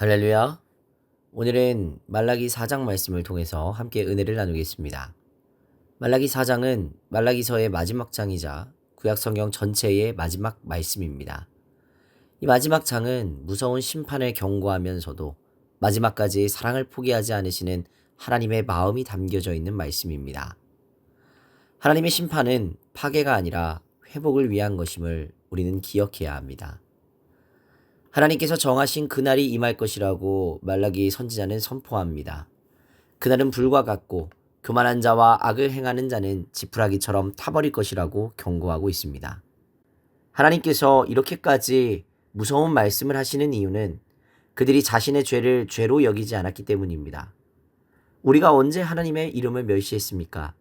할렐루야. 오늘은 말라기 4장 말씀을 통해서 함께 은혜를 나누겠습니다. 말라기 4장은 말라기서의 마지막 장이자 구약 성경 전체의 마지막 말씀입니다. 이 마지막 장은 무서운 심판을 경고하면서도 마지막까지 사랑을 포기하지 않으시는 하나님의 마음이 담겨져 있는 말씀입니다. 하나님의 심판은 파괴가 아니라 회복을 위한 것임을 우리는 기억해야 합니다. 하나님께서 정하신 그날이 임할 것이라고 말라기 선지자는 선포합니다. 그날은 불과 같고 교만한 자와 악을 행하는 자는 지푸라기처럼 타버릴 것이라고 경고하고 있습니다. 하나님께서 이렇게까지 무서운 말씀을 하시는 이유는 그들이 자신의 죄를 죄로 여기지 않았기 때문입니다. 우리가 언제 하나님의 이름을 멸시했습니까?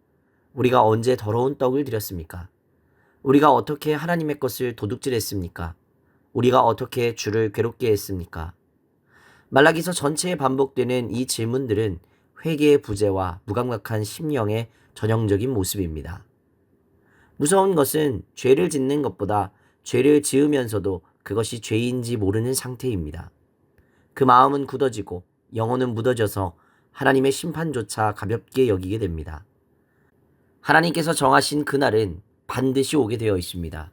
우리가 언제 더러운 떡을 드렸습니까? 우리가 어떻게 하나님의 것을 도둑질했습니까? 우리가 어떻게 주를 괴롭게 했습니까? 말라기서 전체에 반복되는 이 질문들은 회개의 부재와 무감각한 심령의 전형적인 모습입니다. 무서운 것은 죄를 짓는 것보다 죄를 지으면서도 그것이 죄인지 모르는 상태입니다. 그 마음은 굳어지고 영혼은 묻어져서 하나님의 심판조차 가볍게 여기게 됩니다. 하나님께서 정하신 그날은 반드시 오게 되어 있습니다.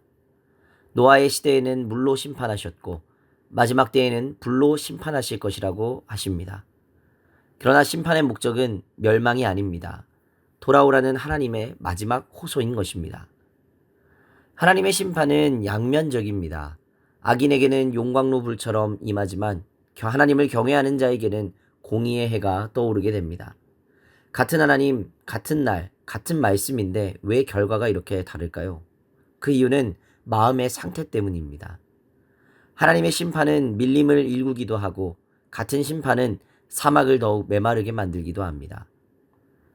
노아의 시대에는 물로 심판하셨고 마지막 때에는 불로 심판하실 것이라고 하십니다. 그러나 심판의 목적은 멸망이 아닙니다. 돌아오라는 하나님의 마지막 호소인 것입니다. 하나님의 심판은 양면적입니다. 악인에게는 용광로 불처럼 임하지만 하나님을 경외하는 자에게는 공의의 해가 떠오르게 됩니다. 같은 하나님, 같은 날, 같은 말씀인데 왜 결과가 이렇게 다를까요? 그 이유는 마음의 상태 때문입니다. 하나님의 심판은 밀림을 일구기도 하고 같은 심판은 사막을 더욱 메마르게 만들기도 합니다.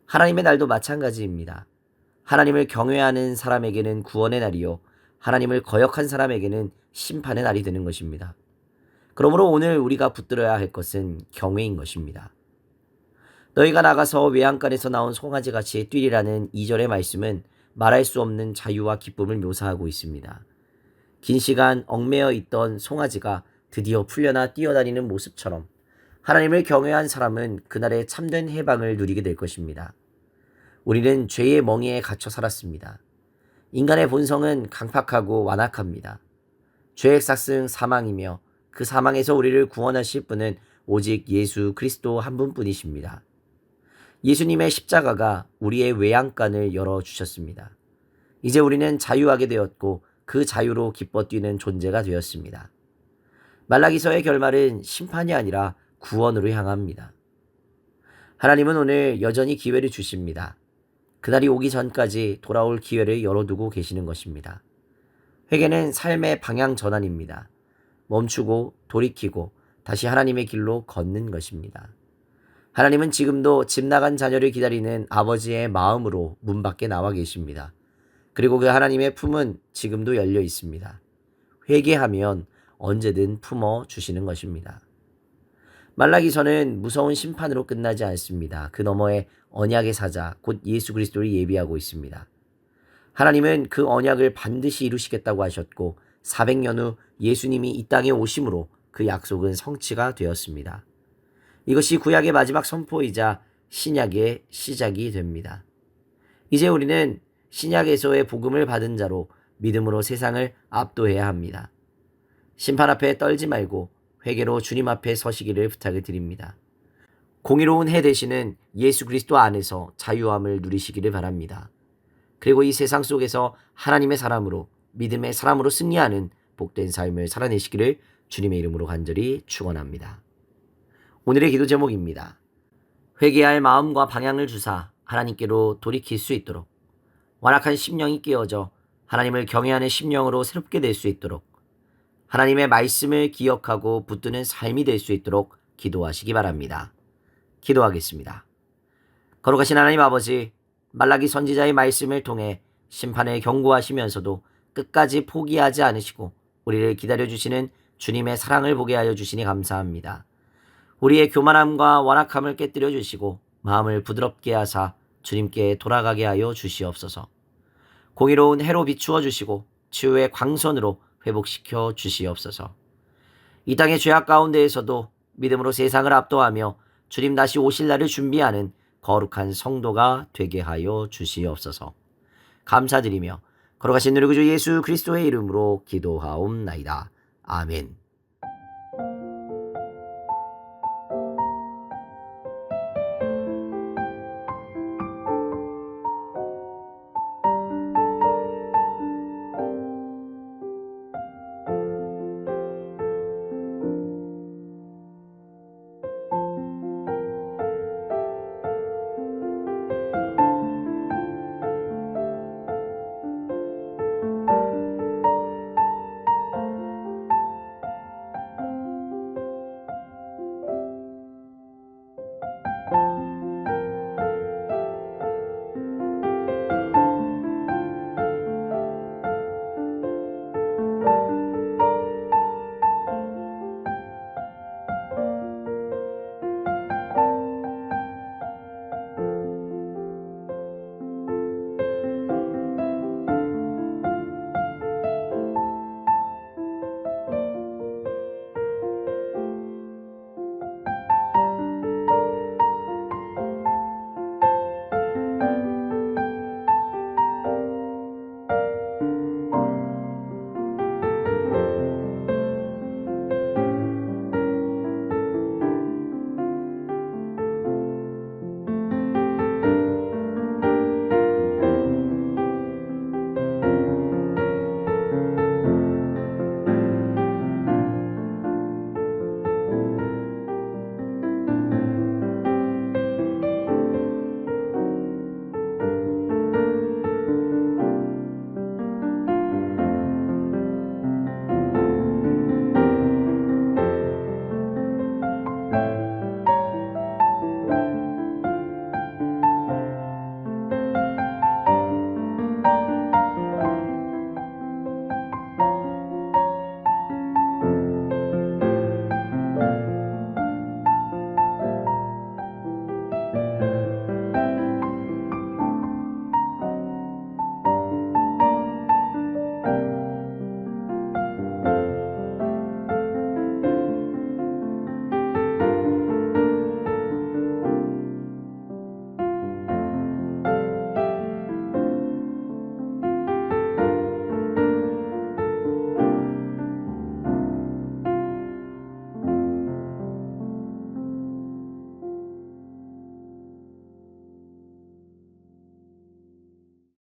하나님의 날도 마찬가지입니다. 하나님을 경외하는 사람에게는 구원의 날이요 하나님을 거역한 사람에게는 심판의 날이 되는 것입니다. 그러므로 오늘 우리가 붙들어야 할 것은 경외인 것입니다. 너희가 나가서 외양간에서 나온 송아지같이 뛰리라는 2절의 말씀은 말할 수 없는 자유와 기쁨을 묘사하고 있습니다. 긴 시간 얽매여 있던 송아지가 드디어 풀려나 뛰어다니는 모습처럼 하나님을 경외한 사람은 그날의 참된 해방을 누리게 될 것입니다. 우리는 죄의 멍에에 갇혀 살았습니다. 인간의 본성은 강팍하고 완악합니다. 죄의 삭은 사망이며 그 사망에서 우리를 구원하실 분은 오직 예수 그리스도 한 분뿐이십니다. 예수님의 십자가가 우리의 외양간을 열어주셨습니다. 이제 우리는 자유하게 되었고 그 자유로 기뻐 뛰는 존재가 되었습니다. 말라기서의 결말은 심판이 아니라 구원으로 향합니다. 하나님은 오늘 여전히 기회를 주십니다. 그날이 오기 전까지 돌아올 기회를 열어두고 계시는 것입니다. 회개는 삶의 방향 전환입니다. 멈추고 돌이키고 다시 하나님의 길로 걷는 것입니다. 하나님은 지금도 집 나간 자녀를 기다리는 아버지의 마음으로 문 밖에 나와 계십니다. 그리고 그 하나님의 품은 지금도 열려 있습니다. 회개하면 언제든 품어 주시는 것입니다. 말라기서는 무서운 심판으로 끝나지 않습니다. 그 너머에 언약의 사자, 곧 예수 그리스도를 예비하고 있습니다. 하나님은 그 언약을 반드시 이루시겠다고 하셨고 400년 후 예수님이 이 땅에 오심으로 그 약속은 성취가 되었습니다. 이것이 구약의 마지막 선포이자 신약의 시작이 됩니다. 이제 우리는 신약에서의 복음을 받은 자로 믿음으로 세상을 압도해야 합니다. 심판 앞에 떨지 말고 회개로 주님 앞에 서시기를 부탁을 드립니다. 공의로운 해 되시는 예수 그리스도 안에서 자유함을 누리시기를 바랍니다. 그리고 이 세상 속에서 하나님의 사람으로 믿음의 사람으로 승리하는 복된 삶을 살아내시기를 주님의 이름으로 간절히 축원합니다. 오늘의 기도 제목입니다. 회개할 마음과 방향을 주사 하나님께로 돌이킬 수 있도록, 완악한 심령이 깨어져 하나님을 경외하는 심령으로 새롭게 될 수 있도록, 하나님의 말씀을 기억하고 붙드는 삶이 될 수 있도록 기도하시기 바랍니다. 기도하겠습니다. 거룩하신 하나님 아버지, 말라기 선지자의 말씀을 통해 심판을 경고하시면서도 끝까지 포기하지 않으시고 우리를 기다려주시는 주님의 사랑을 보게 하여 주시니 감사합니다. 우리의 교만함과 완악함을 깨뜨려 주시고 마음을 부드럽게 하사 주님께 돌아가게 하여 주시옵소서. 공의로운 해로 비추어 주시고 치유의 광선으로 회복시켜 주시옵소서. 이 땅의 죄악 가운데에서도 믿음으로 세상을 압도하며 주님 다시 오실 날을 준비하는 거룩한 성도가 되게 하여 주시옵소서. 감사드리며 걸어가신 우리 구주 예수 그리스도의 이름으로 기도하옵나이다. 아멘.